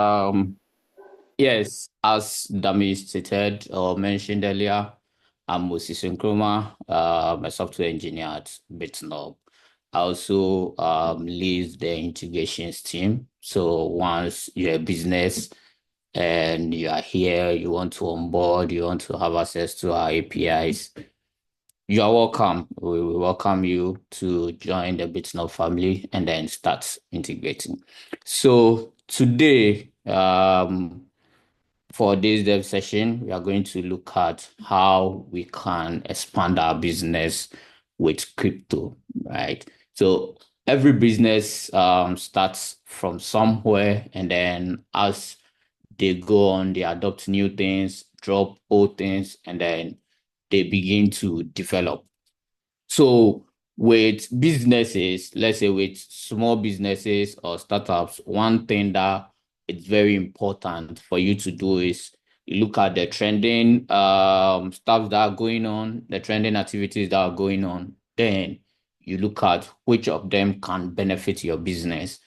Um, yes, as Dami stated or mentioned earlier, I'm Moses Nkrumah, a software engineer at Bitnob. I also lead the integrations team. So once you're a business and you are here, you want to onboard, you want to have access to our APIs, you are welcome. We will welcome you to join the Bitnob family and then start integrating. So today, for this dev session, we are going to look at how we can expand our business with crypto, right? So every business starts from somewhere, and then as they go on, they adopt new things, drop old things, and then they begin to develop. So with businesses, let's say with small businesses or startups, one thing that it's very important for you to do is you look at the trending stuff that are going on, the trending activities that are going on. Then you look at which of them can benefit your business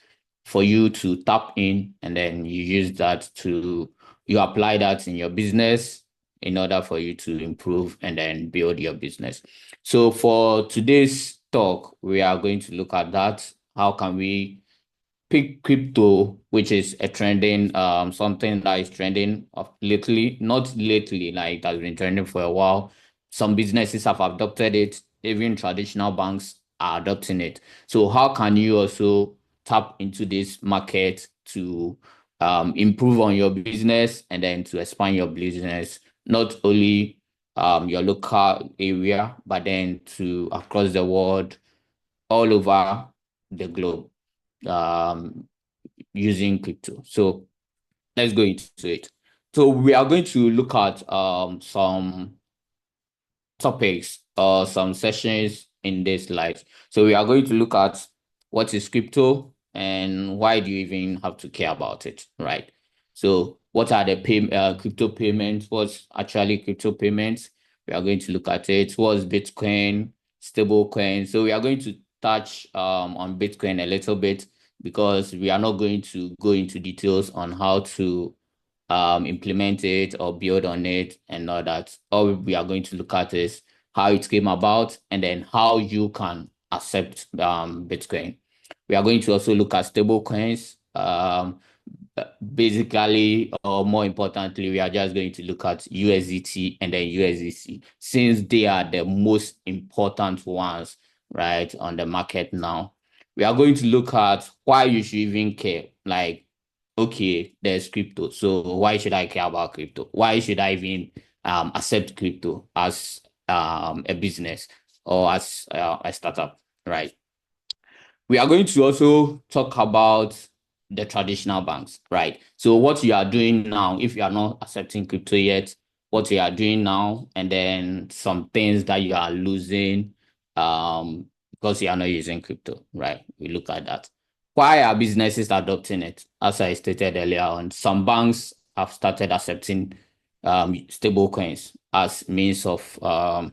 for you to tap in, and then you use that to you apply that in your business in order for you to improve and then build your business. So for today's talk, we are going to look at that. How can we pick crypto, which is a trending, something that is trending of lately, not lately, like it has been trending for a while. Some businesses have adopted it, even traditional banks are adopting it. So how can you also tap into this market to improve on your business and then to expand your business, not only your local area, but then to across the world, all over the globe, um, using crypto. So let's go into it. So we are going to look at some topics or some sessions in this slide. So we are going to look at what is crypto and why do you even have to care about it, right? So what are the crypto payments? What's actually crypto payments? We are going to look at it. What's Bitcoin, stable coin? So we are going to touch on Bitcoin a little bit because we are not going to go into details on how to implement it or build on it and all that. All we are going to look at is how it came about and then how you can accept Bitcoin. We are going to also look at stable coins. Basically, or more importantly, we are just going to look at USDT and then USDC since they are the most important ones, right, on the market now. We are going to look at why you should even care. Like, okay, there's crypto. So why should I care about crypto? Why should I even accept crypto as a business or as a startup, right? We are going to also talk about the traditional banks, right? So what you are doing now, if you are not accepting crypto yet, what you are doing now, and then some things that you are losing because you are not using crypto, right? We look at that. Why are businesses adopting it? As I stated earlier on, some banks have started accepting stable coins as means of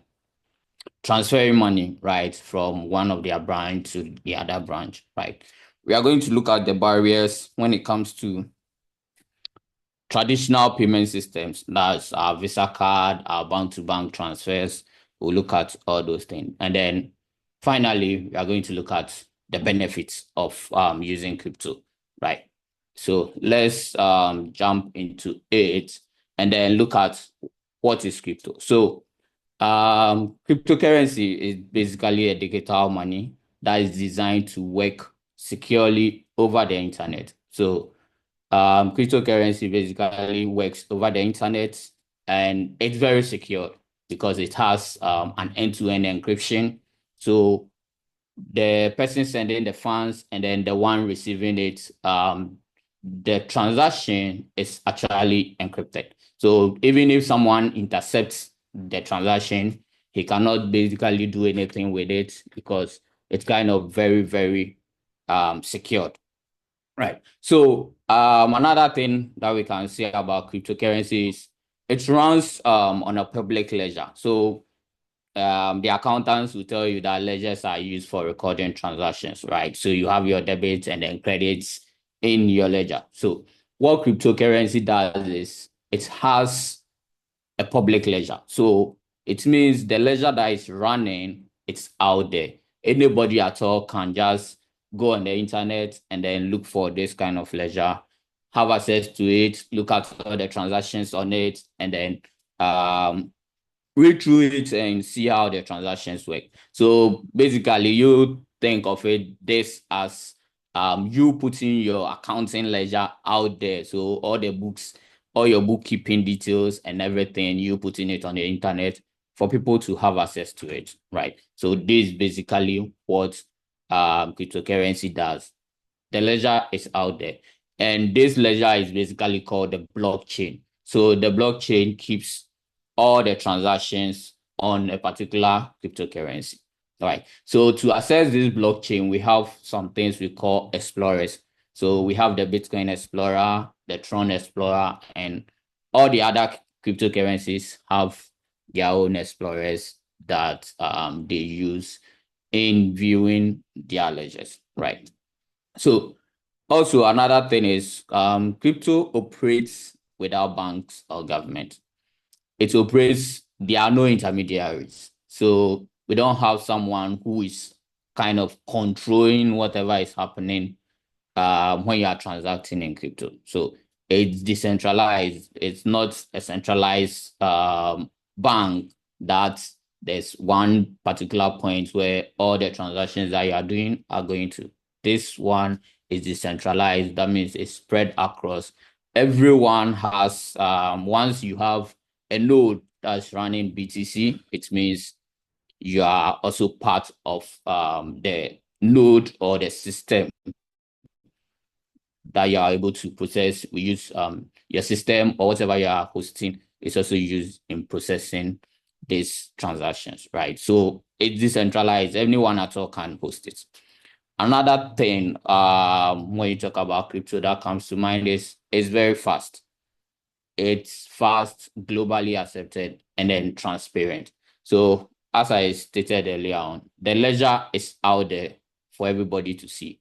transferring money, right, from one of their branch to the other branch, right? We are going to look at the barriers when it comes to traditional payment systems. That's our Visa card, our bank-to-bank transfers. We'll look at all those things. And then finally, we are going to look at the benefits of using crypto, right? So let's jump into it and then look at what is crypto. So cryptocurrency is basically a digital money that is designed to work securely over the internet. So, cryptocurrency basically works over the internet and it's very secure because it has an end-to-end encryption. So the person sending the funds and then the one receiving it, the transaction is actually encrypted. So even if someone intercepts the transaction, he cannot basically do anything with it because it's kind of very, very secured. Right. So another thing that we can say about cryptocurrency is it runs on a public ledger. So the accountants will tell you that ledgers are used for recording transactions, right? So you have your debits and then credits in your ledger. So what cryptocurrency does is it has a public ledger. So it means the ledger that is running, it's out there. Anybody at all can just go on the internet and then look for this kind of ledger, have access to it, look at all the transactions on it, and then read through it and see how the transactions work. So basically, you think of it this as you putting your accounting ledger out there. So all the books, all your bookkeeping details and everything, you putting it on the internet for people to have access to it, right? So this is basically what cryptocurrency does. The ledger is out there. And this ledger is basically called the blockchain. So the blockchain keeps all the transactions on a particular cryptocurrency. All right. So to access this blockchain, we have some things we call explorers. So we have the Bitcoin Explorer, the Tron Explorer, and all the other cryptocurrencies have their own explorers that they use in viewing their ledgers, right? So also another thing is crypto operates without banks or government. It operates, there are no intermediaries. So we don't have someone who is kind of controlling whatever is happening when you are transacting in crypto. So it's decentralized. It's not a centralized bank that there's one particular point where all the transactions that you are doing are going to. This one is decentralized. That means it's spread across. Everyone has, once you have a node that's running BTC, it means you are also part of the node or the system that you are able to process. We use your system or whatever you are hosting is also used in processing these transactions, right? So it's decentralized. Anyone at all can host it. Another thing when you talk about crypto that comes to mind is it's very fast. It's fast, globally accepted, and then transparent. So as I stated earlier on, the ledger is out there for everybody to see.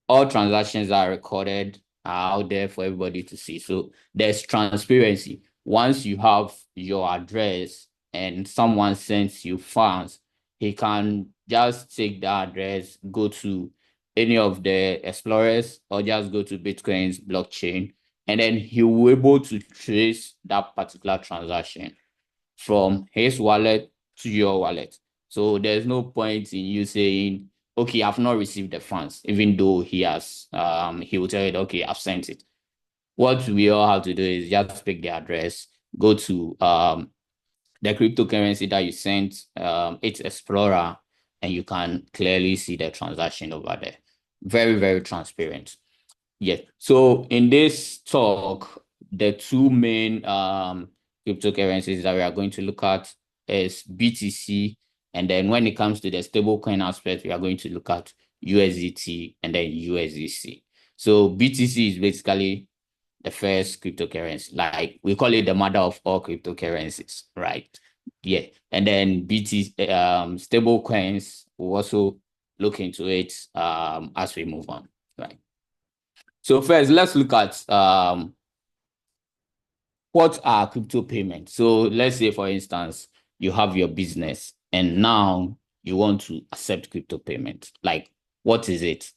All transactions are recorded, are out there for everybody to see. So there's transparency. Once you have your address and someone sends you funds, he can just take the address, go to any of the explorers, or just go to Bitcoin's blockchain, and then he will be able to trace that particular transaction from his wallet to your wallet. So there's no point in you saying, okay, I've not received the funds, even though he has, he will tell you, okay, I've sent it. What we all have to do is just pick the address, go to the cryptocurrency that you sent, its Explorer, and you can clearly see the transaction over there. Very, very transparent. Yes. So in this talk, the two main cryptocurrencies that we are going to look at is BTC, and then when it comes to the stablecoin aspect, we are going to look at USDT and then USDC. So BTC is basically the first cryptocurrency, like we call it the mother of all cryptocurrencies, right? Yeah. And then BT stable coins will also look into it as we move on, right? So first, let's look at what are crypto payments. So let's say, for instance, you have your business and now you want to accept crypto payments. Like, what is it?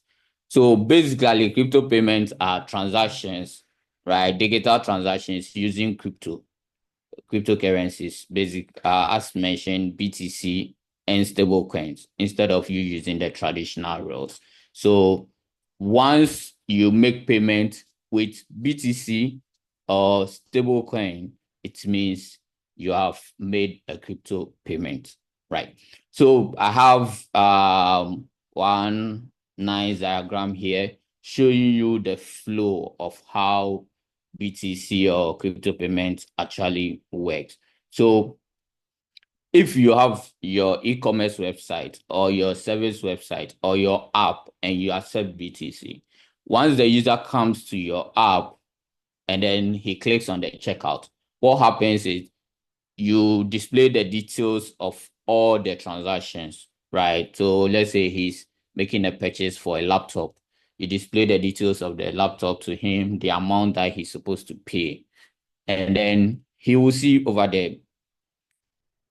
So basically, crypto payments are transactions, right? Digital transactions using cryptocurrencies, as mentioned, BTC and stable coins, instead of you using the traditional rails. So once you make payment with BTC or stable coin, it means you have made a crypto payment, right? So I have one nice diagram here showing you the flow of how BTC or crypto payments actually works. So if you have your e-commerce website or your service website or your app and you accept BTC, once the user comes to your app and then he clicks on the checkout, what happens is you display the details of all the transactions, right? So let's say he's making a purchase for a laptop. You display the details of the laptop to him, the amount that he's supposed to pay. And then he will see over there,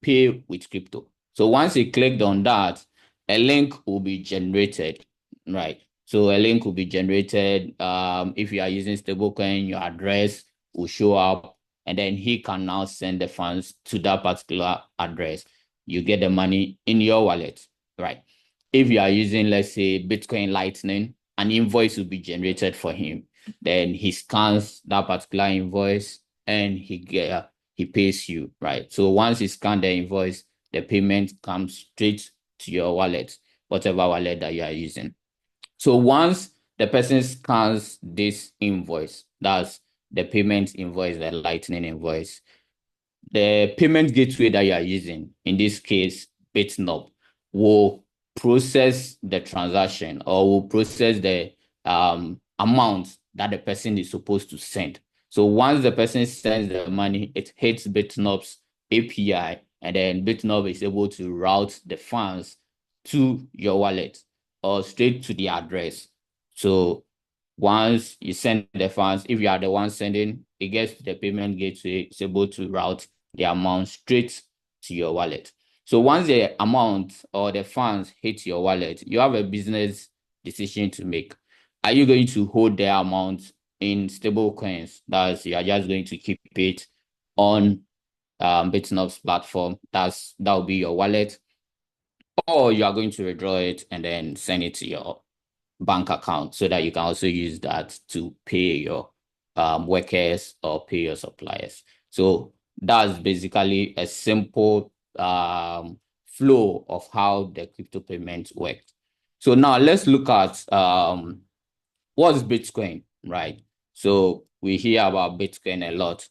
pay with crypto. So once he clicked on that, a link will be generated, right? So a link will be generated. If you are using stablecoin, your address will show up, and then he can now send the funds to that particular address. You get the money in your wallet, right? If you are using, let's say, Bitcoin Lightning, an invoice will be generated for him. Then he scans that particular invoice and he pays you, right? So once you scan the invoice, the payment comes straight to your wallet, whatever wallet that you are using. So once the person scans this invoice, that's the payment invoice, the Lightning invoice, the payment gateway that you are using, in this case, Bitnob, will process the transaction or will process the amount that the person is supposed to send. So once the person sends the money, it hits Bitnob's API, and then Bitnob is able to route the funds to your wallet or straight to the address. So once you send the funds, if you are the one sending, it gets to the payment gateway, it's able to route the amount straight to your wallet. So once the amount or the funds hit your wallet, you have a business decision to make. Are you going to hold the amount in stable coins? That's, you are just going to keep it on Bitnob's platform. That will be your wallet, or you are going to withdraw it and then send it to your bank account so that you can also use that to pay your workers or pay your suppliers. So that's basically a simple flow of how the crypto payments work. So now let's look at what's Bitcoin, right? So we hear about Bitcoin a lot.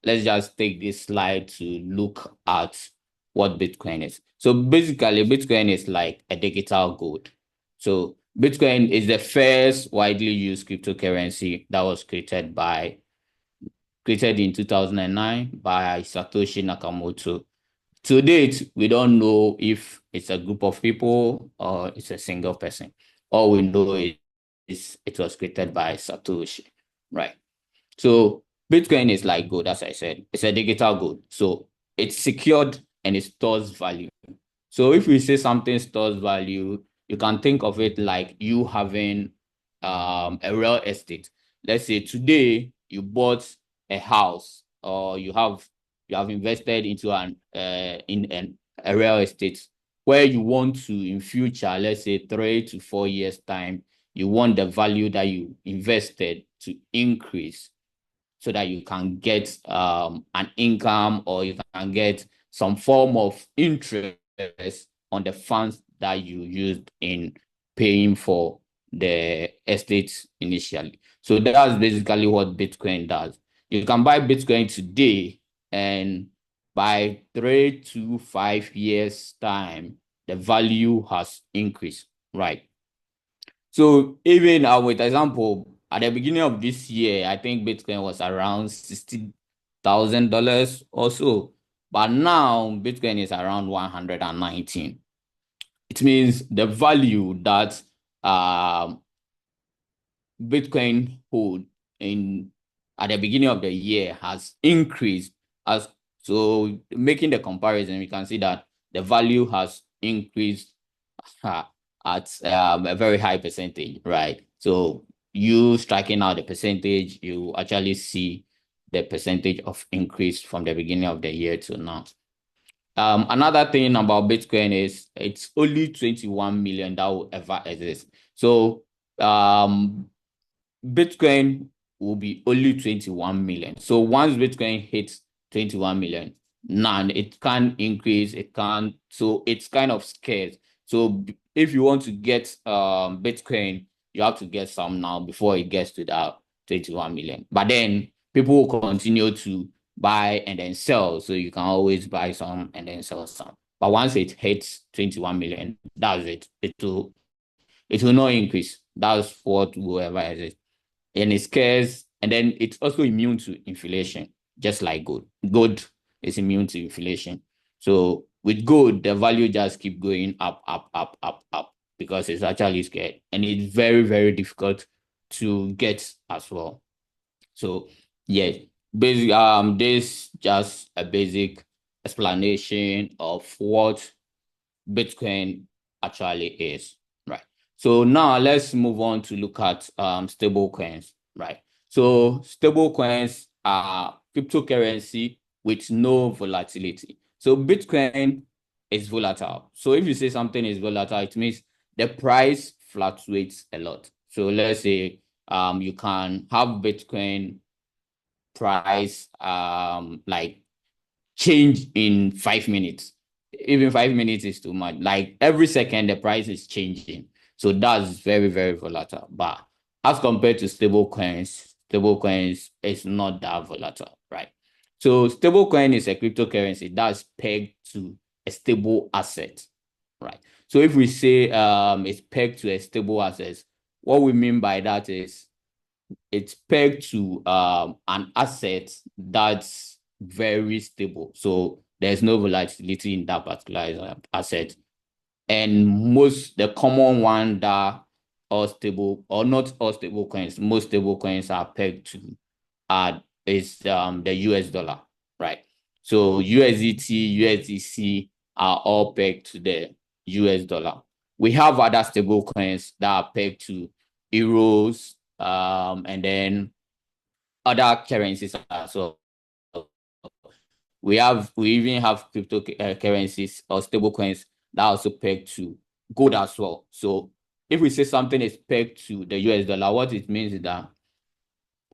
Let's just take this slide to look at what Bitcoin is. So basically, Bitcoin is like a digital gold. So Bitcoin is the first widely used cryptocurrency that was created in 2009 by Satoshi Nakamoto. To date, we don't know if it's a group of people or it's a single person. All we know is it was created by Satoshi, right? So Bitcoin is like gold, as I said. It's a digital gold. So it's secured and it stores value. So if we say something stores value, you can think of it like you having a real estate. Let's say today you bought a house, or you have invested into a real estate where you want to, in future, let's say 3 to 4 years time, you want the value that you invested to increase so that you can get an income, or you can get some form of interest on the funds that you used in paying for the estate initially. So that's basically what Bitcoin does. You can buy Bitcoin today, and by 3 to 5 years time, the value has increased, right? So even with example, at the beginning of this year, I think Bitcoin was around $60,000 or so. But now Bitcoin is around 119. It means the value that Bitcoin hold in at the beginning of the year has increased. As so making the comparison, we can see that the value has increased at a very high percentage, right? So you striking out the percentage, you actually see the percentage of increase from the beginning of the year to now. Another thing about Bitcoin is it's only 21 million that will ever exist. So Bitcoin will be only 21 million. So once Bitcoin hits 21 million, none, it can increase, it can, so it's kind of scarce. So if you want to get Bitcoin, you have to get some now before it gets to that 21 million. But then people will continue to buy and then sell. So you can always buy some and then sell some. But once it hits 21 million, that's it. It will not increase. That's what will ever exist, and it's scarce, and then it's also immune to inflation, just like gold. Gold is immune to inflation. So with gold, the value just keep going up, up, up, up, up. because it's actually scared, and it's very, very difficult to get as well. So yeah, basic this just a basic explanation of what Bitcoin actually is, right? So now let's move on to look at stable coins, right? So stable coins are cryptocurrency with no volatility. So Bitcoin is volatile. So if you say something is volatile, it means the price fluctuates a lot. So let's say you can have Bitcoin price like change in 5 minutes. Even 5 minutes is too much. Like every second, the price is changing. So that's very, very volatile. But as compared to stable coins is not that volatile, right? So stable coin is a cryptocurrency that's pegged to a stable asset, right? So if we say it's pegged to a stable asset, what we mean by that is it's pegged to an asset that's very stable. So there's no volatility in that particular asset. And the common one that all stable or not all stable coins, most stable coins are pegged to is the US dollar, right? So USDT, USDC are all pegged to the US dollar. We have other stable coins that are pegged to euros, and then other currencies as well. We even have cryptocurrencies or stable coins that are also pegged to gold as well. So if we say something is pegged to the US dollar, what it means is that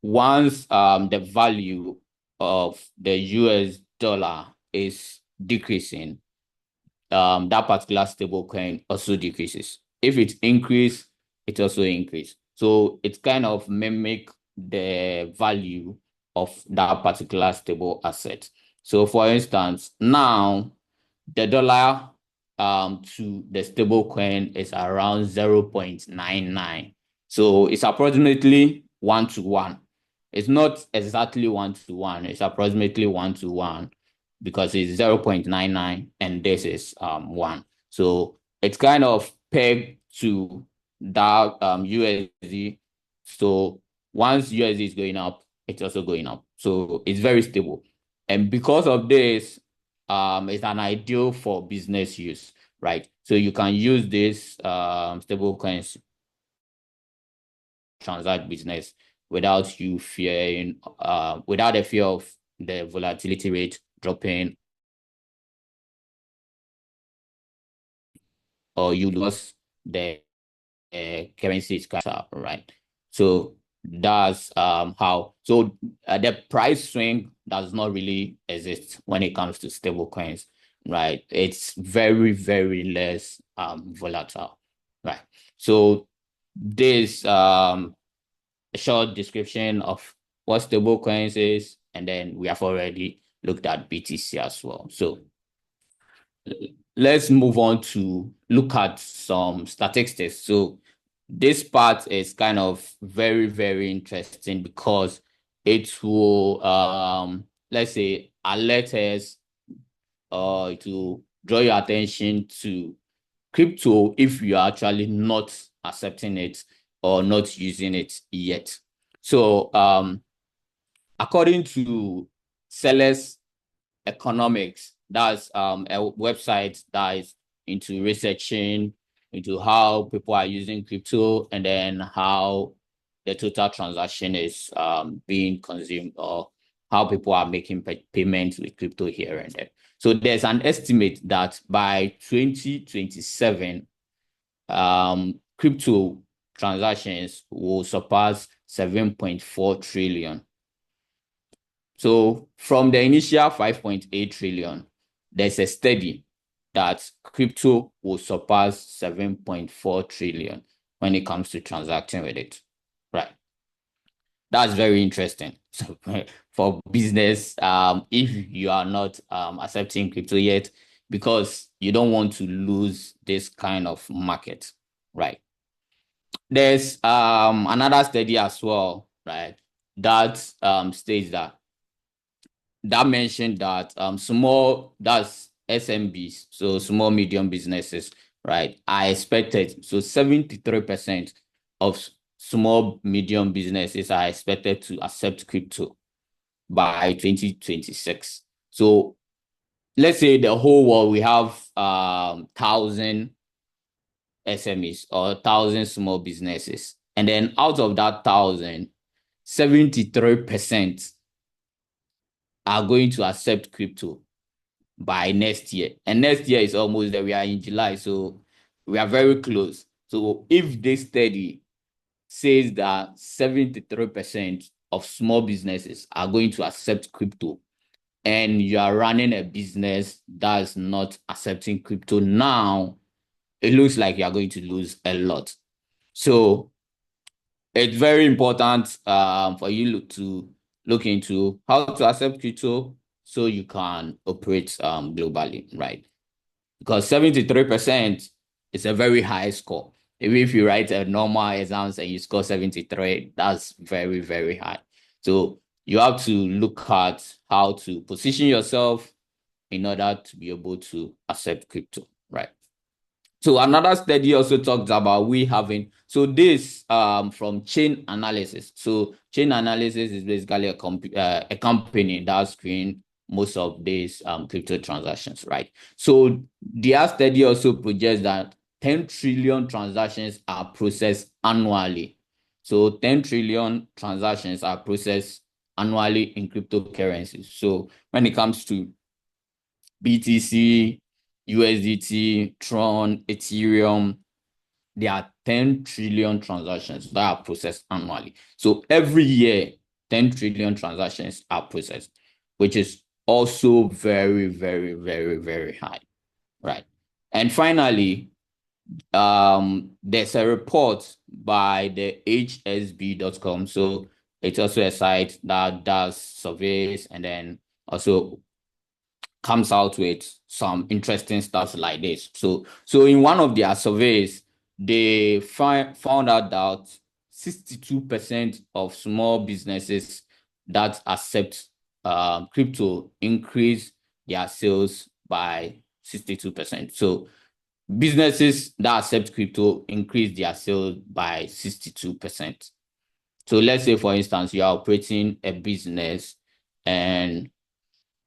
once the value of the US dollar is decreasing, that particular stable coin also decreases. If it increases, it also increases. So it kind of mimic the value of that particular stable asset. So for instance, now the dollar to the stable coin is around 0.99. So it's approximately 1 to 1. It's not exactly 1 to 1, it's approximately 1 to 1 because it's 0.99 and this is 1. So it's kind of pegged to that USD. So once USD is going up, it's also going up. So it's very stable. And because of this, it's an ideal for business use, right? So you can use this stable coins transact business without you fearing, without the fear of the volatility rate dropping or you lose the currency is kind of right. So that's how. So the price swing does not really exist when it comes to stable coins, right? It's very, very less volatile, right? So this a short description of what stable coins is, and then we have already looked at BTC as well. So let's move on to look at some statistics. So this part is kind of very, very interesting because it will, let's say, alert us to draw your attention to crypto if you are actually not accepting it or not using it yet. So according to sellers economics. That's a website that is into researching into how people are using crypto and then how the total transaction is being consumed or how people are making payments with crypto here and there. So there's an estimate that by 2027, crypto transactions will surpass 7.4 trillion. So from the initial 5.8 trillion, there's a study that crypto will surpass 7.4 trillion when it comes to transacting with it. Right. That's very interesting. So for business, if you are not accepting crypto yet, because you don't want to lose this kind of market, right? There's another study as well, right? That states that mentioned that that's SMBs, so small medium businesses, right, are expected. So 73% of small, medium businesses are expected to accept crypto by 2026. So let's say the whole world, we have 1,000 SMEs or 1,000 small businesses. And then out of that 1,000, 73% are going to accept crypto by next year. And next year is almost there. We are in July, so we are very close. So if this study says that 73% of small businesses are going to accept crypto, and you are running a business that's not accepting crypto now, it looks like you are going to lose a lot. So it's very important for you to look into how to accept crypto so you can operate globally, right? Because 73% is a very high score. Even if you write a normal exams and you score 73, that's very, very high. So you have to look at how to position yourself in order to be able to accept crypto, right? So another study also talks about we having, so this from chain analysis. So chain analysis is basically a company that screen most of these crypto transactions, right? So their study also projects that 10 trillion transactions are processed annually. So 10 trillion transactions are processed annually in cryptocurrencies. So when it comes to BTC, USDT, Tron, Ethereum, there are 10 trillion transactions that are processed annually. So every year, 10 trillion transactions are processed, which is also very, very, very, very high, right? And finally, there's a report by the hsb.com. So it's also a site that does surveys and then also comes out with some interesting stuff like this. So in one of their surveys, they found out that 62% of small businesses that accept crypto increase their sales by 62%. So businesses that accept crypto increase their sales by 62%. So let's say, for instance, you are operating a business and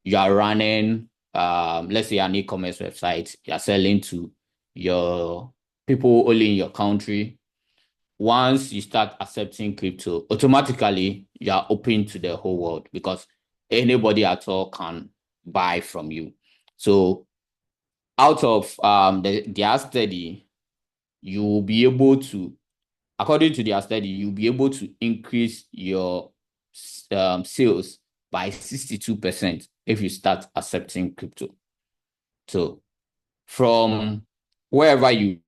you are running, let's say, an e-commerce website, you are selling to your people only in your country. Once you start accepting crypto, automatically you are open to the whole world because anybody at all can buy from you. So out of their study, you will be able to, according to their study, you'll be able to increase your sales by 62% if you start accepting crypto. So from wherever you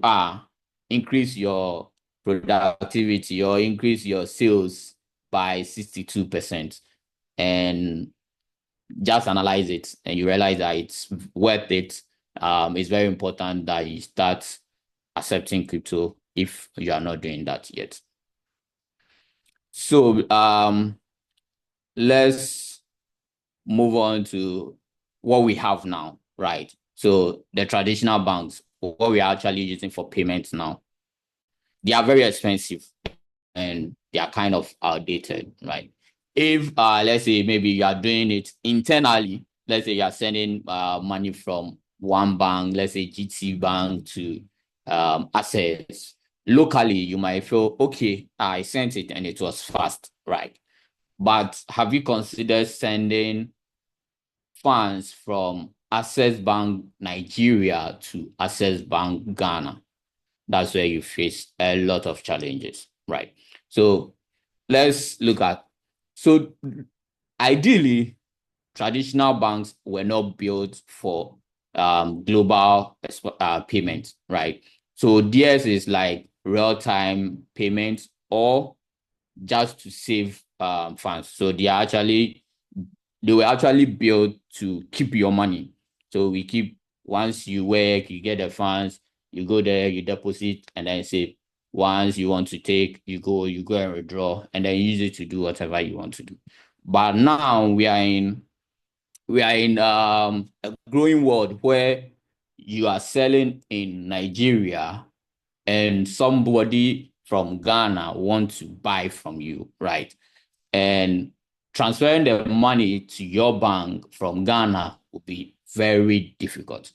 are, increase your productivity or increase your sales by 62%. And just analyze it and you realize that it's worth it. It's very important that you start accepting crypto if you are not doing that yet. So let's move on to what we have now, right? So the traditional banks, what we are actually using for payments now, they are very expensive and they are kind of outdated, right? If let's say maybe you are doing it internally, let's say you are sending money from one bank, let's say GT Bank to Access. Locally, you might feel, okay, I sent it and it was fast, right? But have you considered sending funds from Access Bank Nigeria to Access Bank Ghana? That's where you face a lot of challenges, right? So let's look at, so ideally, traditional banks were not built for global payments, right? So theirs is like real-time payments or just to save funds. So they were actually built to keep your money. So we keep, once you work, you get the funds, you go there, you deposit, and then save. Once you want to take, you go and withdraw, and then use it to do whatever you want to do. But now we are in a growing world where you are selling in Nigeria and somebody from Ghana wants to buy from you, right? And transferring the money to your bank from Ghana would be very difficult,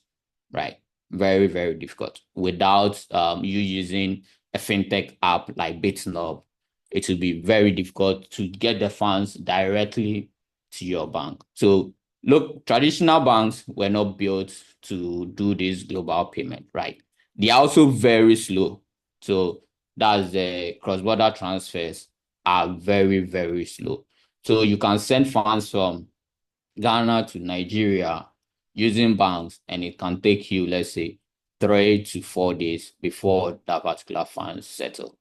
right? Very, very difficult. Without you using a fintech app like Bitnob, it will be very difficult to get the funds directly to your bank. So look, traditional banks were not built to do this global payment, right? They are also very slow. So that's the cross-border transfers are very, very slow. So you can send funds from Ghana to Nigeria using banks, and it can take you, let's say, 3 to 4 days before that particular funds settle.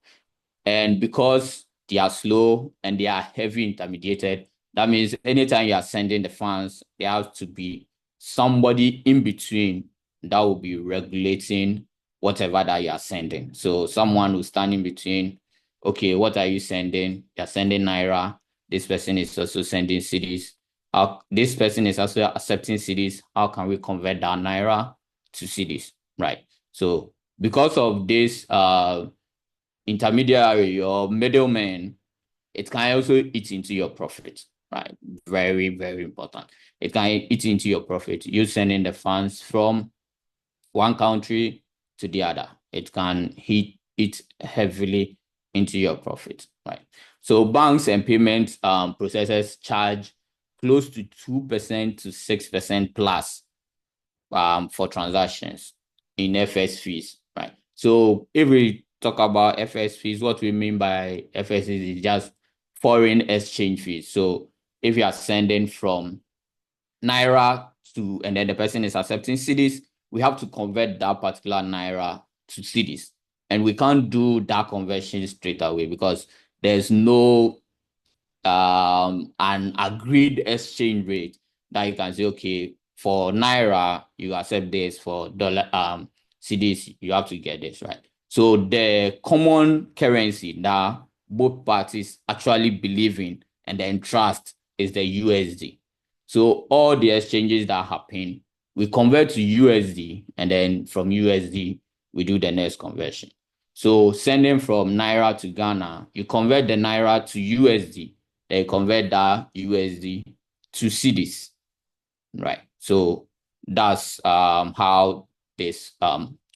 And because they are slow and they are heavy intermediated, that means anytime you are sending the funds, there has to be somebody in between that will be regulating whatever that you are sending. So someone will stand in between, okay, what are you sending? You're sending Naira. This person is also sending cedis. This person is also accepting cedis. How can we convert that Naira to cedis? Right. So because of this intermediary or middleman, it can also eat into your profit, right? Very, very important. It can eat into your profit. You sending the funds from one country to the other. It can hit it heavily into your profit, right? So banks and payment processors charge close to 2% to 6% plus for transactions in FS fees, right? So if we talk about FS fees, what we mean by FS is just foreign exchange fees. So if you are sending from Naira to, and then the person is accepting cedis, we have to convert that particular Naira to cedis. And we can't do that conversion straight away because there's no an agreed exchange rate that you can say, okay, for Naira, you accept this, for dollar cedis, you have to get this, right? So the common currency that both parties actually believe in and then trust is the USD. So all the exchanges that happen, we convert to USD, and then from USD, we do the next conversion. So sending from Naira to Ghana, you convert the Naira to USD, they convert that USD to cedis, right? So that's how this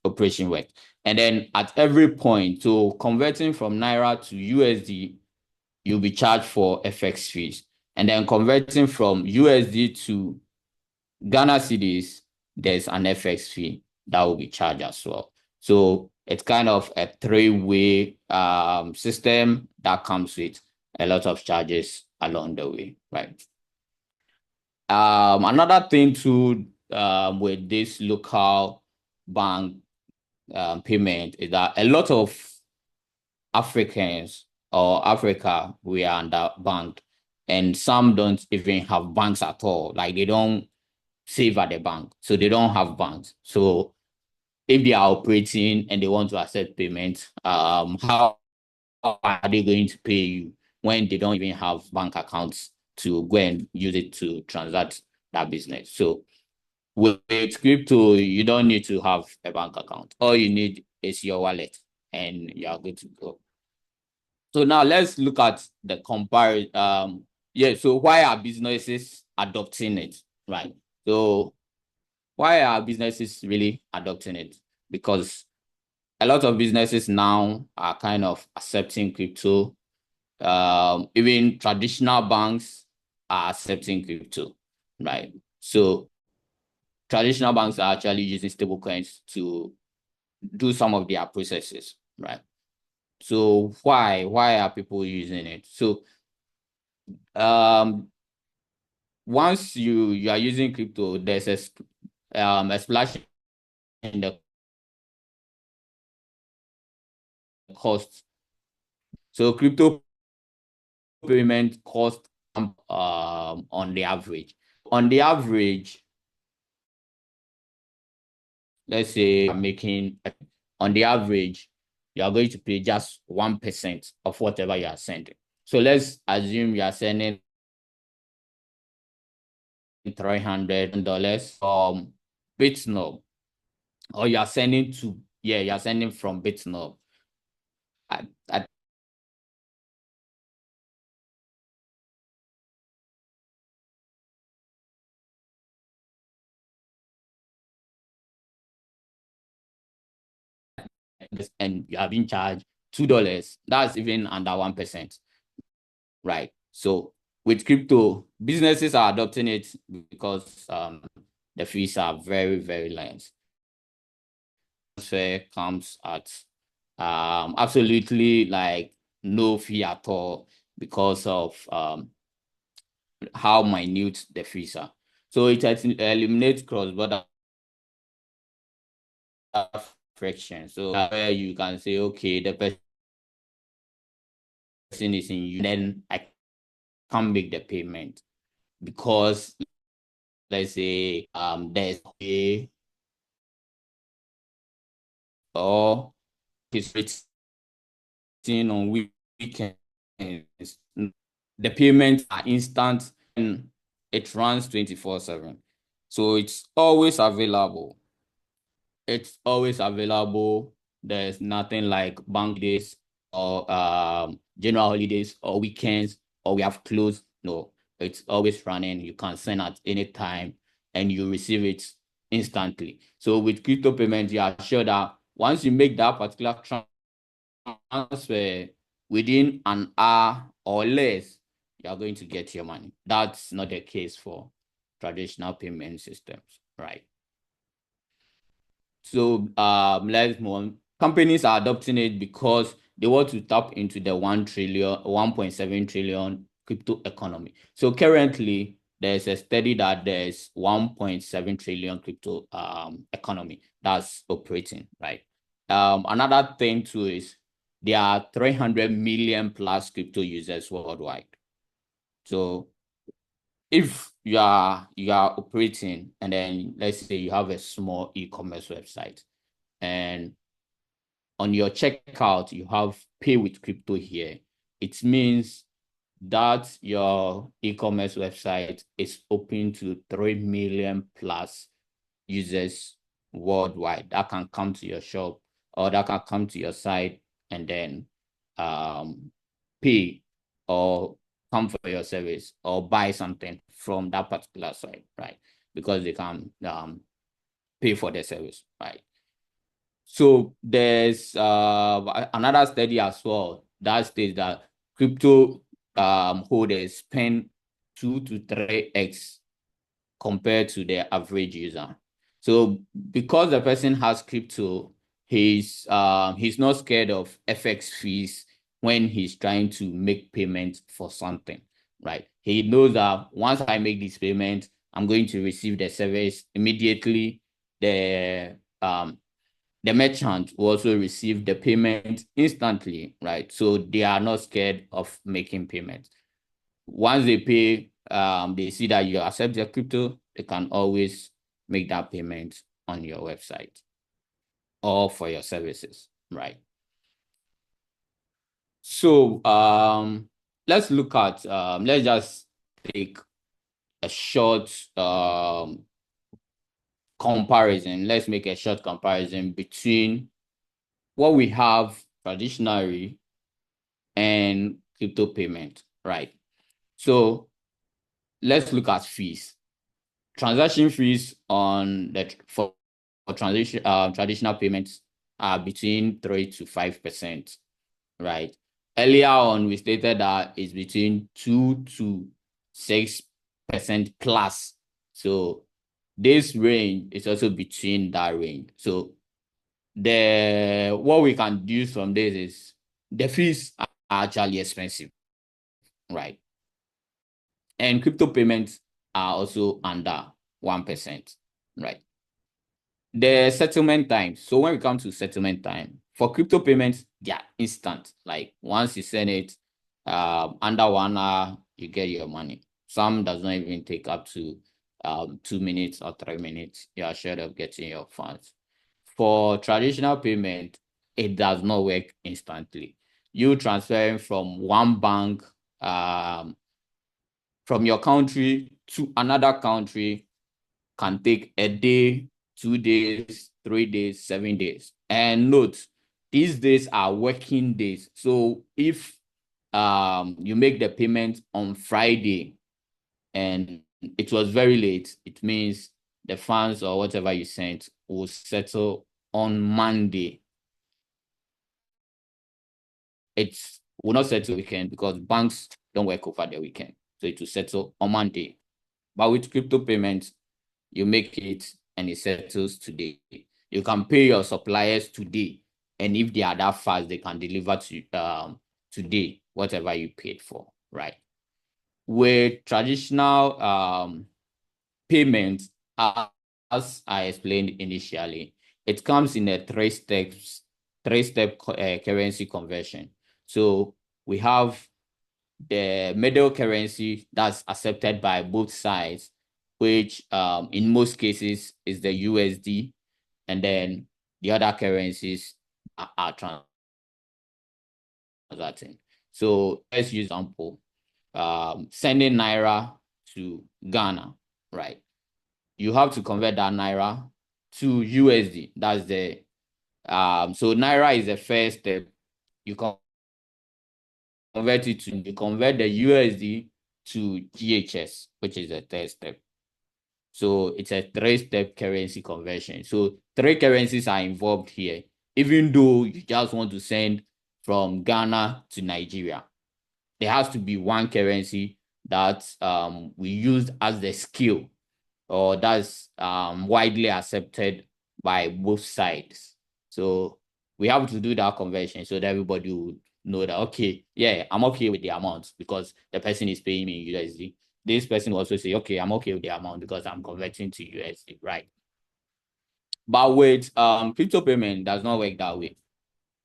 operation works. And then at every point, so converting from Naira to USD, you'll be charged for FX fees. And then converting from USD to Ghana cedis, there's an FX fee that will be charged as well. So it's kind of a three-way system that comes with a lot of charges along the way, right? Another thing too with this local bank payment is that a lot of Africans or Africa, we are underbanked, and some don't even have banks at all. Like they don't save at the bank, so they don't have banks. So if they are operating and they want to accept payments, how are they going to pay you when they don't even have bank accounts to go and use it to transact that business? So with crypto, you don't need to have a bank account. All you need is your wallet and you are good to go. So now let's look at the comparison. Yeah, so why are businesses adopting it, right? So why are businesses really adopting it? Because a lot of businesses now are kind of accepting crypto. Even traditional banks are accepting crypto, right? So traditional banks are actually using stablecoins to do some of their processes, right? So why are people using it? So um once you are using crypto, there's a splash in the cost. So crypto payment cost on the average. On the average, let's say you're making on the average, you are going to pay just 1% of whatever you are sending. So let's assume you are sending $300 from Bitnob. or you are sending to, yeah, you are sending from Bitnob. I and you have been charged $2. That's even under 1%, right? So with crypto, businesses are adopting it because the fees are very, very light. Transfer comes at absolutely like no fee at all because of how minute the fees are. So it eliminates cross-border friction. So where you can say, okay, the person is in you, then I can't make the payment because let's say there's a or it's written on weekends. The payments are instant and it runs 24/7. So it's always available. It's always available. There's nothing like bank days or general holidays or weekends or we have closed. No, it's always running. You can send at any time and you receive it instantly. So with crypto payments, you are sure that once you make that particular transfer within an hour or less, you are going to get your money. That's not the case for traditional payment systems, right? So let's move on. Companies are adopting it because they want to tap into the 1.7 trillion crypto economy. So currently, there's a study that there's 1.7 trillion crypto economy that's operating, right? Another thing too is there are 300 million plus crypto users worldwide. So if you are operating and then let's say you have a small e-commerce website and on your checkout you have pay with crypto here, it means that your e-commerce website is open to 3 million plus users worldwide that can come to your shop or that can come to your site and then pay or come for your service or buy something from that particular site, right? Because they can pay for the service, right? So there's another study as well that states that crypto holders spend 2 to 3x compared to the average user. So because the person has crypto, he's not scared of FX fees when he's trying to make payments for something, right? He knows that once I make this payment, I'm going to receive the service immediately. The merchant will also receive the payment instantly, right? So they are not scared of making payments. Once they pay, they see that you accept their crypto, they can always make that payment on your website or for your services, right? So let's look at let's just take a short comparison. Let's make a short comparison between what we have traditionally and crypto payment, right? So let's look at fees. Transaction fees on the for transition traditional payments are between 3 to 5%, right? Earlier on, we stated that it's between 2 to 6% plus. So this range is also between that range. So what we can do from this is the fees are actually expensive, right? And crypto payments are also under 1%, right? The settlement time. So when we come to settlement time, for crypto payments, they are instant. Like once you send it, under 1 hour, you get your money. Some does not even take up to 2 minutes or 3 minutes. You are sure of getting your funds. For traditional payment, it does not work instantly. You transferring from one bank from your country to another country can take a day 2 days, 3 days, 7 days. And note, these days are working days. So if you make the payment on Friday and it was very late, it means the funds or whatever you sent will settle on Monday. It will not settle weekend because banks don't work over the weekend. So it will settle on Monday. But with crypto payments, you make it and it settles today. You can pay your suppliers today. And if they are that fast, they can deliver to today, whatever you paid for, right? With traditional payments, as I explained initially, it comes in a three-step currency conversion. So we have the middle currency that's accepted by both sides, which in most cases is the USD, and then the other currencies are transacting. So let's use example, sending Naira to Ghana, right? You have to convert that Naira to USD. That's the, so Naira is the first step. You convert the USD to GHS, which is the third step. So it's a three-step currency conversion. So three currencies are involved here, even though you just want to send from Ghana to Nigeria. There has to be one currency that we use as the scale, or that's widely accepted by both sides. So we have to do that conversion so that everybody would know that, okay, yeah, I'm okay with the amount because the person is paying me in USD. This person will also say, okay, I'm okay with the amount because I'm converting to USD, right? But with crypto payment, does not work that way.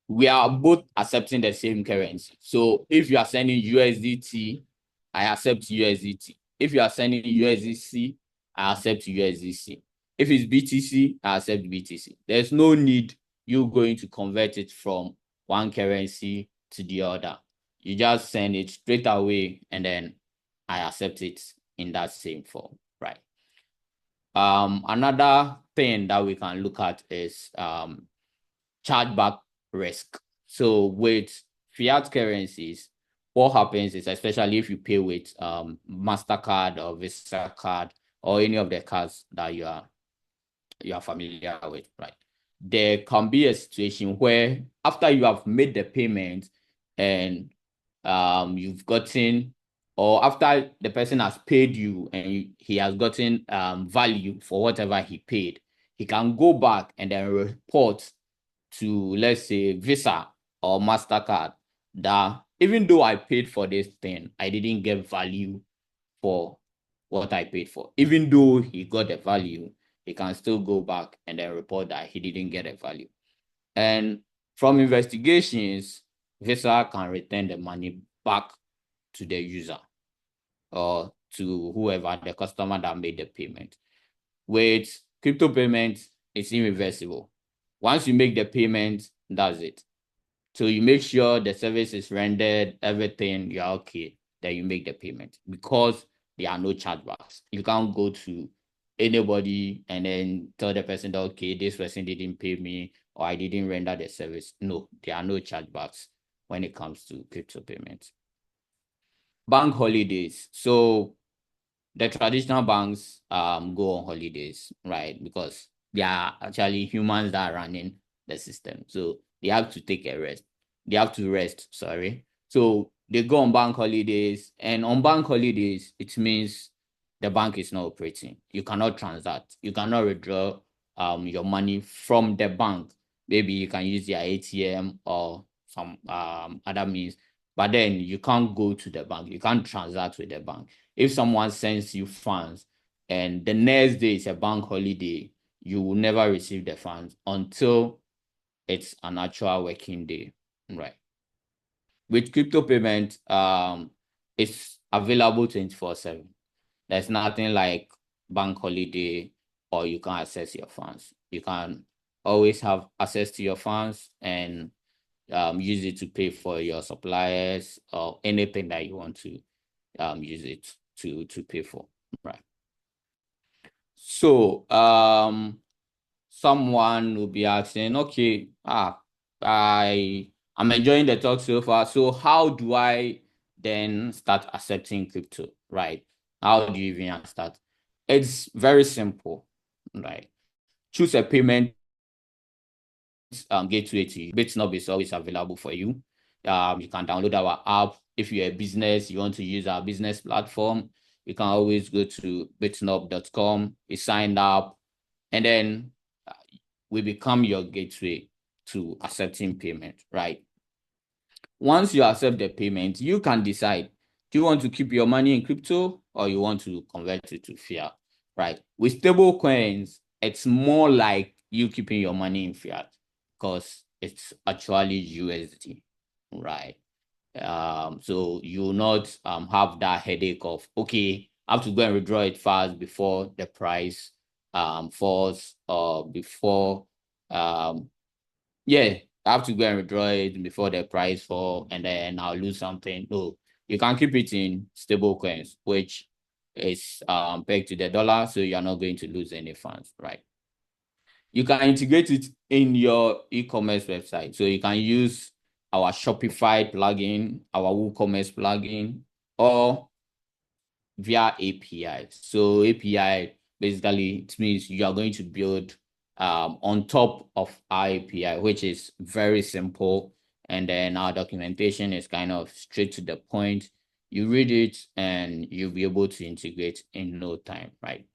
We are both accepting the same currency. So if you are sending USDT, I accept USDT. If you are sending USDC, I accept USDC. If it's BTC, I accept BTC. There's no need you going to convert it from one currency to the other. You just send it straight away and then I accept it in that same form, right? Another thing that we can look at is chargeback risk. So with fiat currencies, what happens is, especially if you pay with MasterCard or Visa card or any of the cards that you are familiar with, right? There can be a situation where after you have made the payment and you've gotten, or after the person has paid you and he has gotten value for whatever he paid, he can go back and then report to, let's say, Visa or MasterCard that even though I paid for this thing, I didn't get value for what I paid for. Even though he got the value, he can still go back and then report that he didn't get a value. And from investigations, Visa can return the money back to the user or to whoever, the customer that made the payment. With crypto payments, it's irreversible. Once you make the payment, that's it. So you make sure the service is rendered, everything, you're okay, then you make the payment because there are no chargebacks. You can't go to anybody and then tell the person that, okay, this person didn't pay me or I didn't render the service. No, there are no chargebacks when it comes to crypto payments. Bank holidays. So the traditional banks go on holidays, right? Because they are actually humans that are running the system. So they have to take a rest. They have to rest, sorry. So they go on bank holidays, and on bank holidays, it means the bank is not operating. You cannot transact. You cannot withdraw your money from the bank. Maybe you can use your ATM or some other means, but then you can't go to the bank. You can't transact with the bank. If someone sends you funds and the next day is a bank holiday, you will never receive the funds until it's an actual working day, right? With crypto payment, it's available 24/7. There's nothing like bank holiday or you can access your funds. You can always have access to your funds and use it to pay for your suppliers or anything that you want to use it to pay for, right? So someone will be asking, okay, I'm enjoying the talk so far. So how do I then start accepting crypto, right? How do you even start? It's very simple, right? Choose a payment gateway to you. Bitnob is always available for you. You can download our app. If you're a business, you want to use our business platform, you can always go to bitnob.com, you sign up, and then we become your gateway to accepting payment, right? Once you accept the payment, you can decide, do you want to keep your money in crypto or you want to convert it to fiat, right? With stable coins, it's more like you keeping your money in fiat because it's actually USD, right? So you will not have that headache of, okay, I have to go and withdraw it fast before the price falls or before yeah, I have to go and withdraw it before the price fall and then I'll lose something. No, you can keep it in stable coins, which is pegged to the dollar, so you're not going to lose any funds, right? You can integrate it in your e-commerce website. So you can use our Shopify plugin, our WooCommerce plugin, or via API. So API basically it means you are going to build on top of our API, which is very simple. And then our documentation is kind of straight to the point. You read it and you'll be able to integrate in no time, right?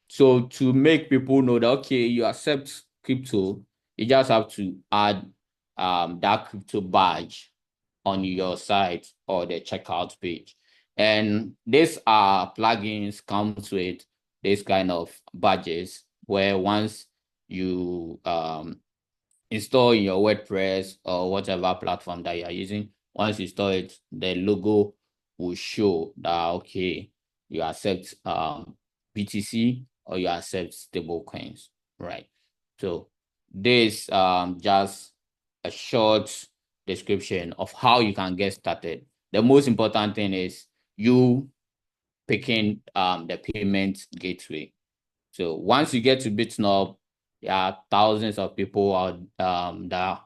So to make people know that, okay, you accept crypto, you just have to add that crypto badge on your site or the checkout page. And these are plugins comes with this kind of badges where once you install in your WordPress or whatever platform that you are using, once you install it, the logo will show that, okay, you accept BTC or you accept stable coins, right? So this just a short description of how you can get started. The most important thing is you picking the payment gateway. So once you get to Bitnob, there are thousands of people out that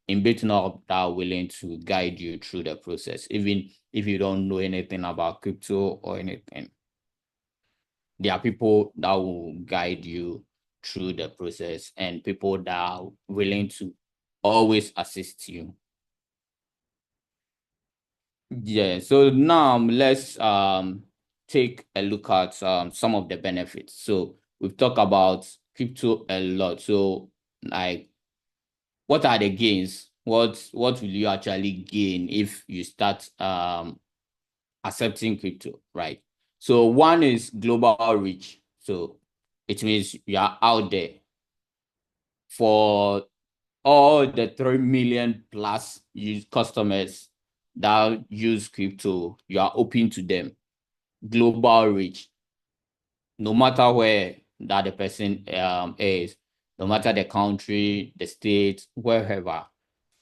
in Bitnob that are willing to guide you through the process, even if you don't know anything about crypto or anything. There are people that will guide you through the process and people that are willing to always assist you. Yeah, so now let's take a look at some of the benefits. So we've talked about crypto a lot. So like what are the gains? What will you actually gain if you start accepting crypto, right? So one is global reach. So it means you are out there for all the 3 million plus use customers that use crypto, you are open to them. Global reach, no matter where that the person is, no matter the country, the state, wherever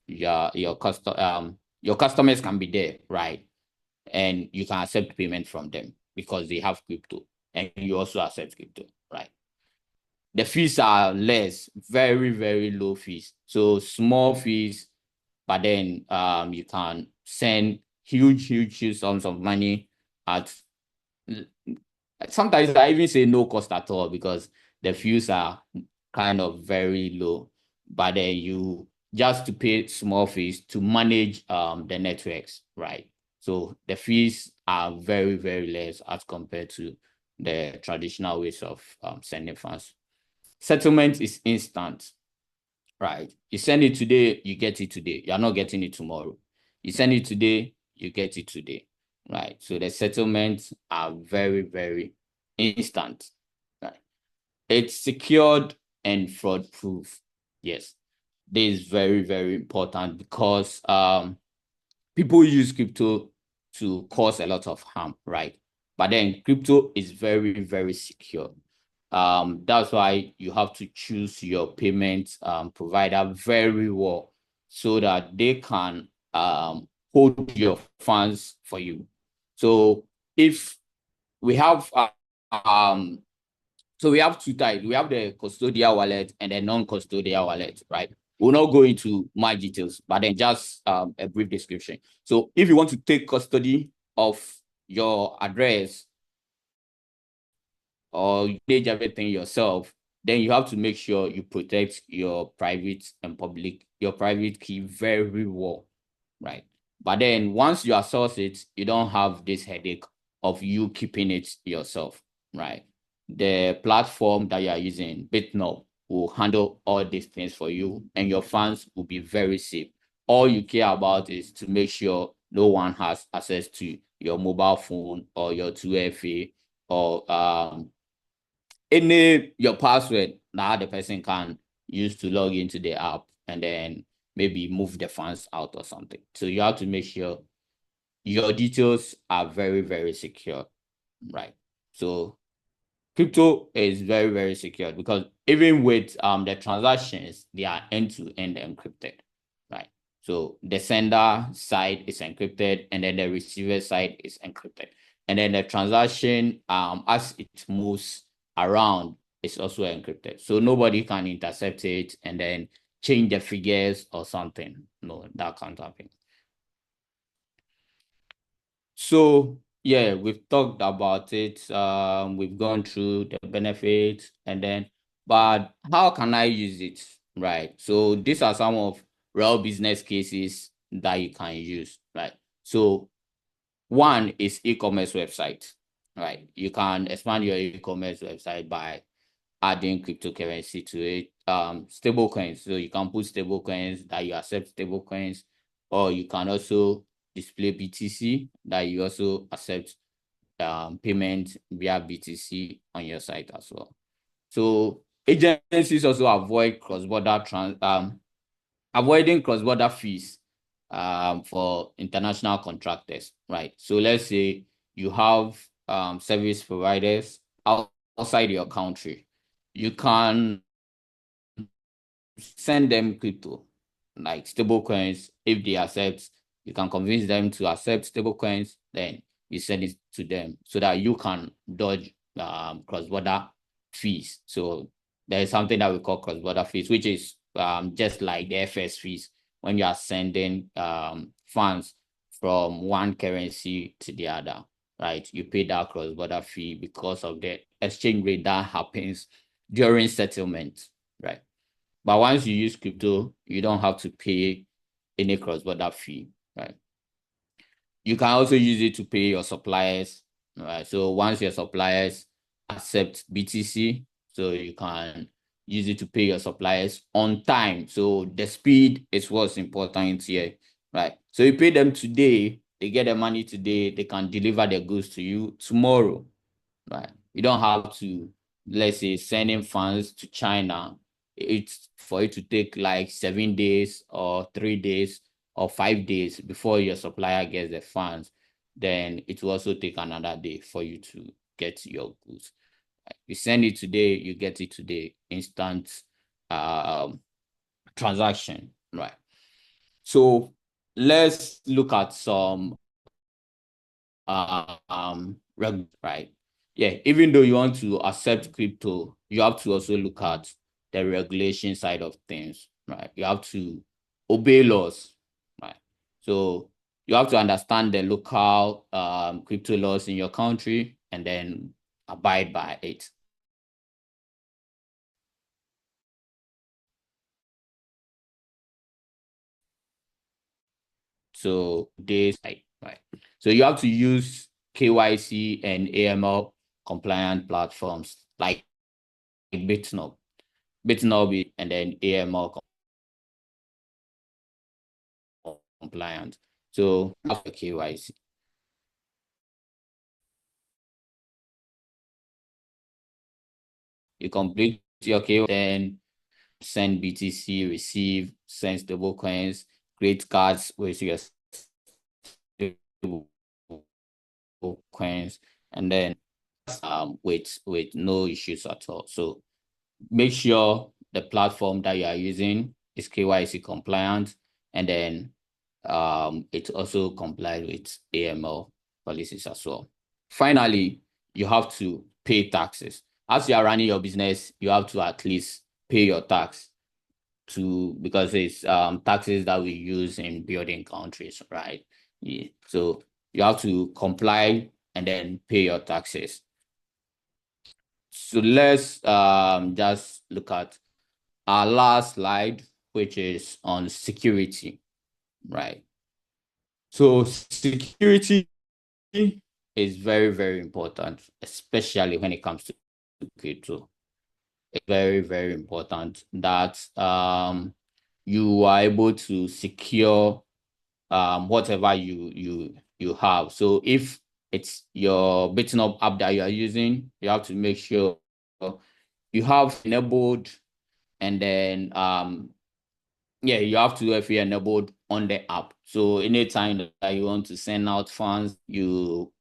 your customers can be there, right? And you can accept payment from them because they have crypto and you also accept crypto, right? The fees are less, very, very low fees. So small fees, but then you can send huge sums of money at sometimes I even say no cost at all because the fees are kind of very low. But then you just to pay small fees to manage the networks, right? So the fees are very, very less as compared to the traditional ways of sending funds. Settlement is instant, right? You send it today, you get it today. You're not getting it tomorrow. You send it today, you get it today, right? So the settlements are very, very instant, right? It's secured and fraud proof. Yes, this is very, very important because people use crypto to cause a lot of harm, right? But then crypto is very, very secure. That's why you have to choose your payment provider very well so that they can hold your funds for you. So if we have So we have two types. We have the custodial wallet and the non-custodial wallet, right? We'll not go into my details, but then just a brief description. So if you want to take custody of your address or you manage everything yourself, then you have to make sure you protect your private and public, your private key very well, right? But then once you source it, you don't have this headache of you keeping it yourself, right? The platform that you are using, Bitnob, will handle all these things for you and your funds will be very safe. All you care about is to make sure no one has access to your mobile phone or your 2FA or any your password that the person can use to log into the app and then maybe move the funds out or something. So you have to make sure your details are very secure, right? So crypto is very secure because even with the transactions, they are end-to-end encrypted, right? So the sender side is encrypted and then the receiver side is encrypted. And then the transaction, as it moves around, is also encrypted. So nobody can intercept it and then change the figures or something. No, that can't happen. So yeah, we've talked about it. We've gone through the benefits and then, but how can I use it? Right. So these are some of real business cases that you can use, right? So one is e-commerce website, right? You can expand your e-commerce website by adding cryptocurrency to it. Stable coins. So you can put stable coins that you accept stable coins, or you can also display BTC that you also accept payment via BTC on your site as well. So agencies also avoid avoiding cross-border fees for international contractors, right? So let's say you have service providers outside your country. You can send them crypto, like stable coins. If they accept, you can convince them to accept stable coins, then you send it to them so that you can dodge cross-border fees. So there is something that we call cross-border fees, which is just like the FS fees when you are sending funds from one currency to the other, right? You pay that cross-border fee because of the exchange rate that happens during settlement, right? But once you use crypto, you don't have to pay any cross-border fee, right? You can also use it to pay your suppliers, right? So once your suppliers accept BTC, so you can use it to pay your suppliers on time. So the speed is what's important here, right? So you pay them today, they get the money today, they can deliver the goods to you tomorrow, right? You don't have to, let's say, sending funds to China. It's for it to take like 7 days or 3 days or 5 days before your supplier gets the funds. Then it will also take another day for you to get your goods. You send it today, you get it today, instant um, transaction, right? So let's look at some right? Yeah, even though you want to accept crypto, you have to also look at the regulation side of things, right? You have to obey laws, right? So you have to understand the local crypto laws in your country and then abide by it. So this, right? So you have to use KYC and AML compliant platforms like Bitnob. Bitnob and then AML compliant. So after KYC, you complete your KYC, then send BTC, receive, send stable coins, create cards with your stable coins, and then with no issues at all. So make sure the platform that you are using is KYC compliant, and then it also complies with AML policies as well. Finally, you have to pay taxes. as you are running your business, you have to at least pay your tax because it's taxes that we use in building countries, right? Yeah. So you have to comply and then pay your taxes. So let's just look at our last slide, which is on security, right? So security is very, very important, especially when it comes to crypto. It's very, very important that you are able to secure whatever you have. So if it's your Bitnob app that you are using, you have to make sure you have enabled, and then yeah, you have to have it enabled on the app. So anytime that you want to send out funds, you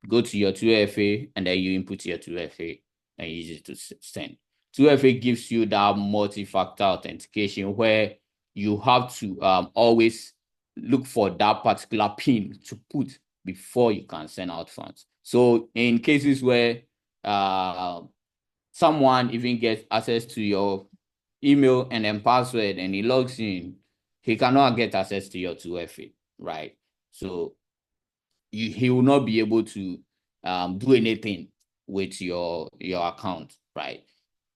go to your 2FA and then you input your 2FA and use it to send. 2FA gives you that multi-factor authentication where you have to always look for that particular PIN to put before you can send out funds. So in cases where someone even gets access to your email and then password and he logs in, he cannot get access to your 2FA, right? So he will not be able to do anything with your account, right?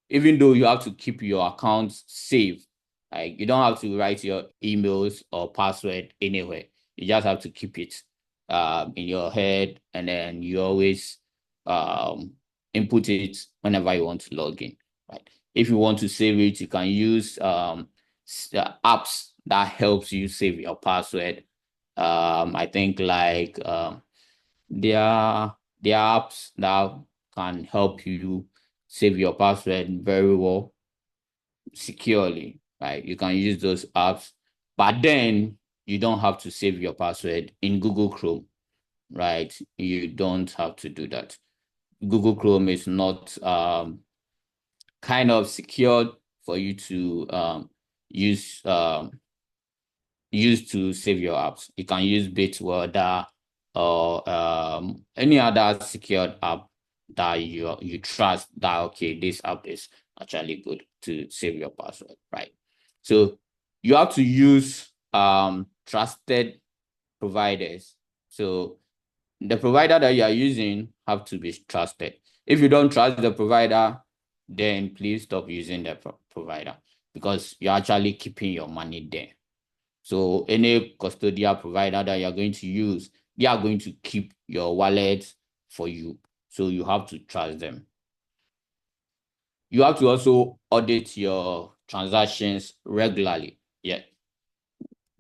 Even though you have to keep your account safe, like you don't have to write your emails or password anywhere. You just have to keep it in your head, and then you always um, input it whenever you want to log in, right? If you want to save it, you can use apps that helps you save your password. I think like there are apps that can help you save your password very well, securely, right? You can use those apps, but then you don't have to save your password in Google Chrome, right? You don't have to do that. Google Chrome is not kind of secured for you to use use to save your apps. You can use Bitwelder or any other secured app that you trust that okay, this app is actually good to save your password, right? So you have to use trusted providers. So the provider that you are using have to be trusted. If you don't trust the provider, then please stop using the provider because you're actually keeping your money there. So any custodial provider that you're going to use, they are going to keep your wallet for you. So you have to trust them. You have to also audit your transactions regularly. Yeah.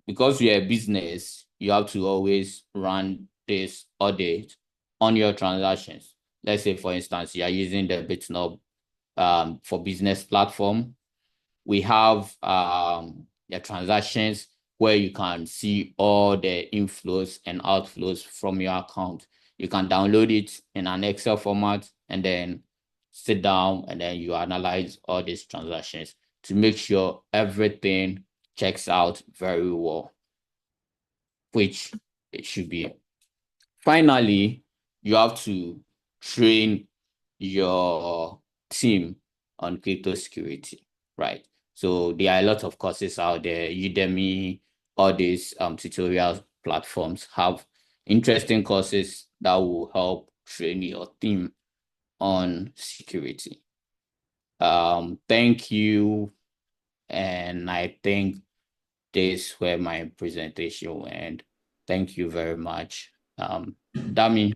Because you're a business, you have to always run this audit on your transactions. Let's say, for instance, you are using the Bitnob for business platform. We have the transactions where you can see all the inflows and outflows from your account. You can download it in an Excel format and then sit down and then you analyze all these transactions to make sure everything checks out very well, which it should be. Finally, you have to train your team on crypto security, right? So there are a lot of courses out there. Udemy, all these tutorial platforms have interesting courses that will help train your team on security. Thank you. And I think this where my presentation will end. Thank you very much. Dami.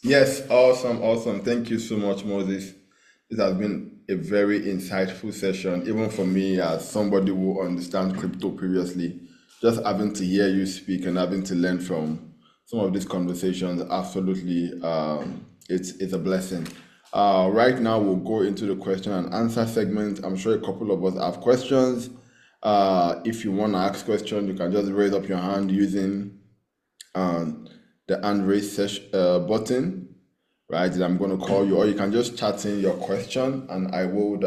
Yes, awesome, awesome. Thank you so much, Moses. This has been a very insightful session, even for me as somebody who understands crypto previously. Just having to hear you speak and having to learn from some of these conversations, absolutely, it's a blessing. Right now, we'll go into the question and answer segment. I'm sure a couple of us have questions. If you want to ask questions, you can just raise up your hand using um, the hand raise button, right? That I'm going to call you, or you can just chat in your question and I would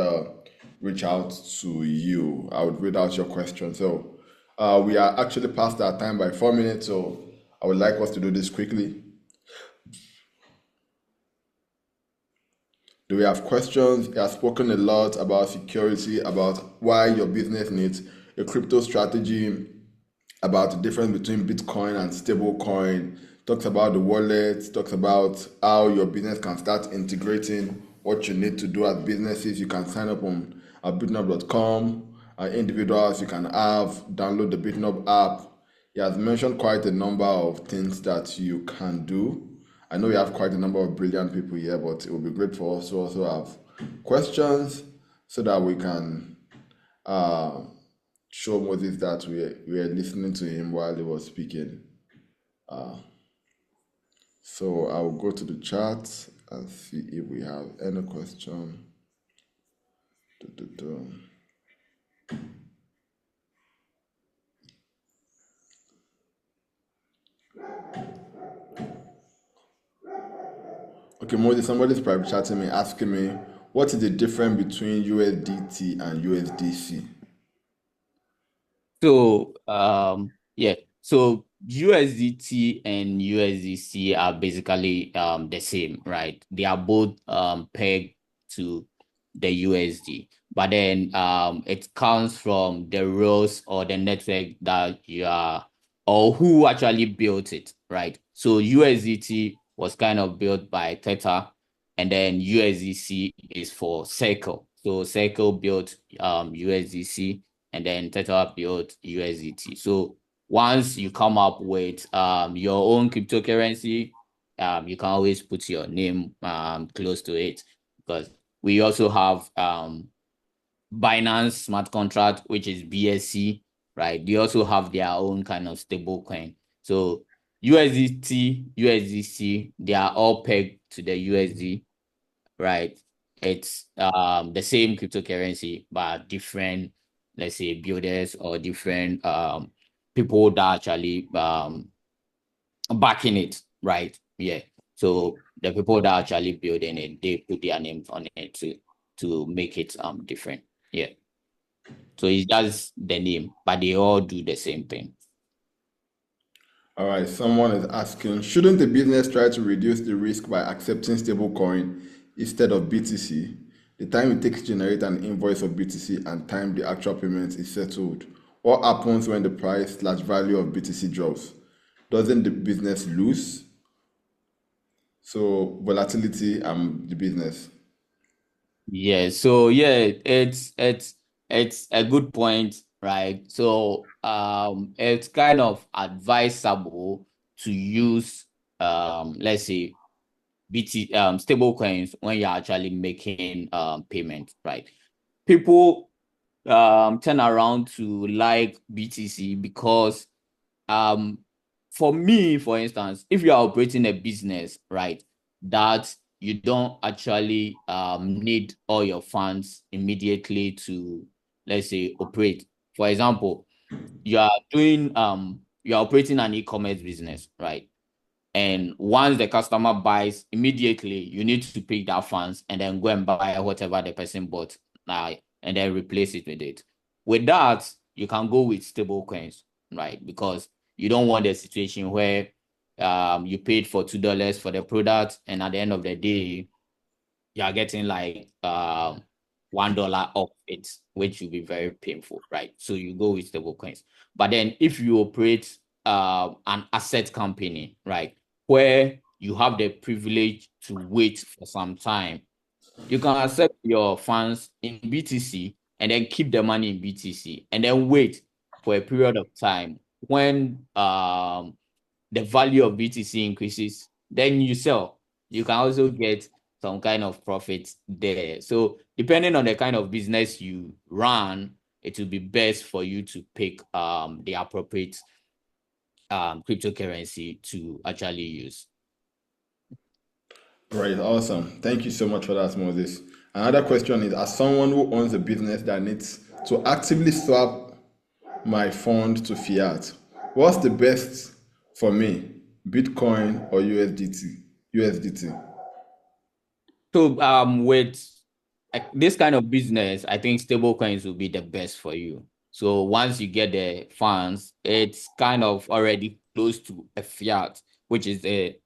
reach out to you. I would read out your question. So we are actually past our time by 4 minutes, so I would like us to do this quickly. Do we have questions? He has spoken a lot about security, about why your business needs a crypto strategy, about the difference between Bitcoin and stablecoin, talks about the wallet, talks about how your business can start integrating what you need to do as businesses. You can sign up on bitnob.com. Individuals, you can download the Bitnob app. He has mentioned quite a number of things that you can do. I know we have quite a number of brilliant people here, but it would be great for us to also have questions so that we can uh, show Moses that we are listening to him while he was speaking. So I'll go to the chat and see if we have any question. Du-du-du. Okay, Moses, somebody's private chatting me, asking me, what is the difference between USDT and USDC? So yeah, so USDT and USDC are basically the same, right? They are both pegged to the USD, but then it comes from the rules or the network that you are or who actually built it, right? So USDT was kind of built by Theta, and then USDC is for Circle. So Circle built USDC, and then Tether built USDT. So once you come up with your own cryptocurrency, you can always put your name close to it, because we also have Binance smart contract, which is BSC, right? They also have their own kind of stable coin. So USDT, USDC, they are all pegged to the USD, right? It's the same cryptocurrency, but different, let's say, builders or different people that actually backing it, right? Yeah. So the people that actually building it, they put their names on it to make it different. Yeah. So it's just the name, but they all do the same thing. All right, someone is asking, shouldn't the business try to reduce the risk by accepting stablecoin instead of BTC? The time it takes to generate an invoice of BTC and time the actual payment is settled. What happens when the price/value of BTC drops? Doesn't the business lose? So volatility and the business. Yeah, so yeah, it's a good point, right? So it's kind of advisable to use let's say BT stable coins when you're actually making payments, right? People turn around to like BTC because um for me, for instance, if you are operating a business, right, that you don't actually need all your funds immediately to, let's say, operate. For example, you are operating an e-commerce business, right? And once the customer buys, immediately you need to pick that funds and then go and buy whatever the person bought now, and then replace it with it. With that, you can go with stable coins, right? Because you don't want a situation where you paid for $2 for the product, and at the end of the day, you are getting like $1 off it, which will be very painful, right? So you go with stable coins. But then if you operate an asset company, right, where you have the privilege to wait for some time, you can accept your funds in BTC and then keep the money in BTC and then wait for a period of time when the value of BTC increases, then you sell. You can also get some kind of profit there. So depending on the kind of business you run, it will be best for you to pick the appropriate cryptocurrency to actually use. Right, awesome. Thank you so much for that, Moses. Another question is, as someone who owns a business that needs to actively swap my fund to fiat, what's the best for me, Bitcoin or USDT? USDT. So with this kind of business, I think stable coins will be the best for you. So once you get the funds, it's kind of already close to a fiat, which is a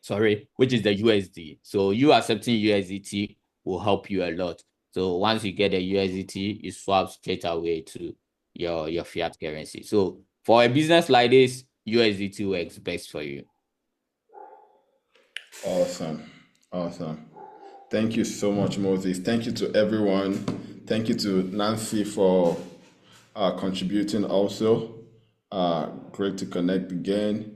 sorry, which is the USD. So you accepting USDT will help you a lot. So once you get the USDT, you swap straight away to your fiat currency. So for a business like this, USDT works best for you. Awesome. Awesome. Thank you so much, Moses. Thank you to everyone. Thank you to Nancy for contributing also. Great to connect again.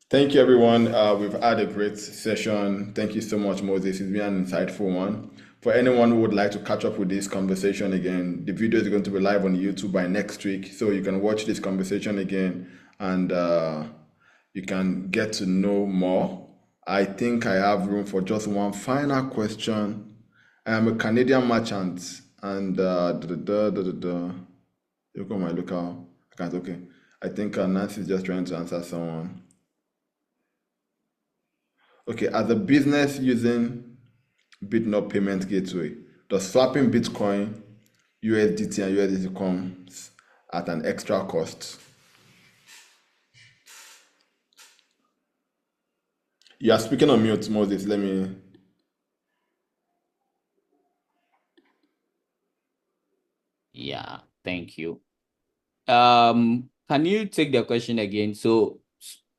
Thank you, everyone. We've had a great session. Thank you so much, Moses. It's been an insightful one. For anyone who would like to catch up with this conversation again, the video is going to be live on YouTube by next week. So you can watch this conversation again and you can get to know more. I think I have room for just one final question. I am a Canadian merchant and look at my local account. Okay. I think Nancy is just trying to answer someone. Okay, as a business using Bitnob payment gateway, does swapping Bitcoin, USDT, and USDT comes at an extra cost? You are speaking on mute, Moses. Let me. Yeah, thank you. Can you take the question again? So,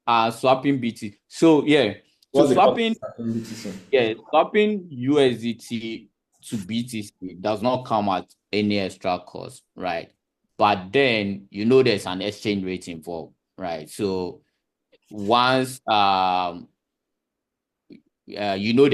swapping BT. So, yeah, so What's the cost swapping, of BTC? yeah, swapping USDT to BTC does not come at any extra cost, right? But then there's an exchange rate involved, right? So once the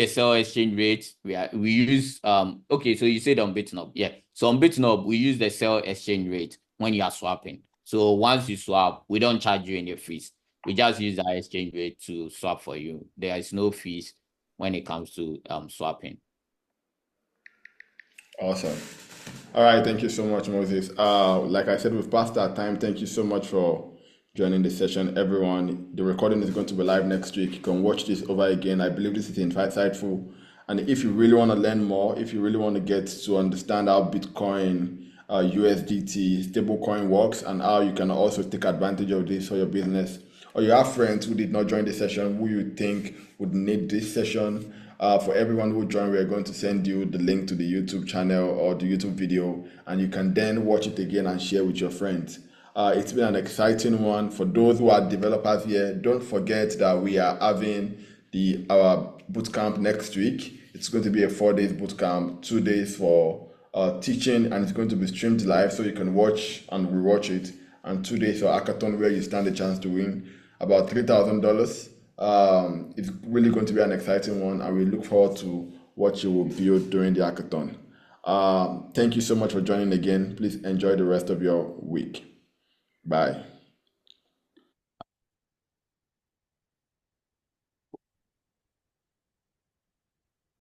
sell exchange rate. We use okay, so you said on Bitnob. Yeah. So on Bitnob, we use the sell exchange rate when you are swapping. So once you swap, we don't charge you any fees. We just use that exchange rate to swap for you. There is no fees when it comes to swapping. Awesome. All right, thank you so much, Moses. Like I said, we've passed our time. Thank you so much for joining the session, everyone. The recording is going to be live next week. You can watch this over again. I believe this is insightful. And if you really want to learn more, if you really want to get to understand how Bitcoin, USDT, stablecoin works, and how you can also take advantage of this for your business, or you have friends who did not join the session who you think would need this session, for everyone who joined, we are going to send you the link to the YouTube channel or the YouTube video, and you can then watch it again and share with your friends. It's been an exciting one. For those who are developers here, don't forget that we are having our bootcamp next week. It's going to be a 4 days bootcamp, 2 days for teaching, and it's going to be streamed live so you can watch and rewatch it, and 2 days for hackathon where you stand a chance to win about $3,000. It's really going to be an exciting one, and we look forward to what you will build during the hackathon. Thank you so much for joining again. Please enjoy the rest of your week. Bye.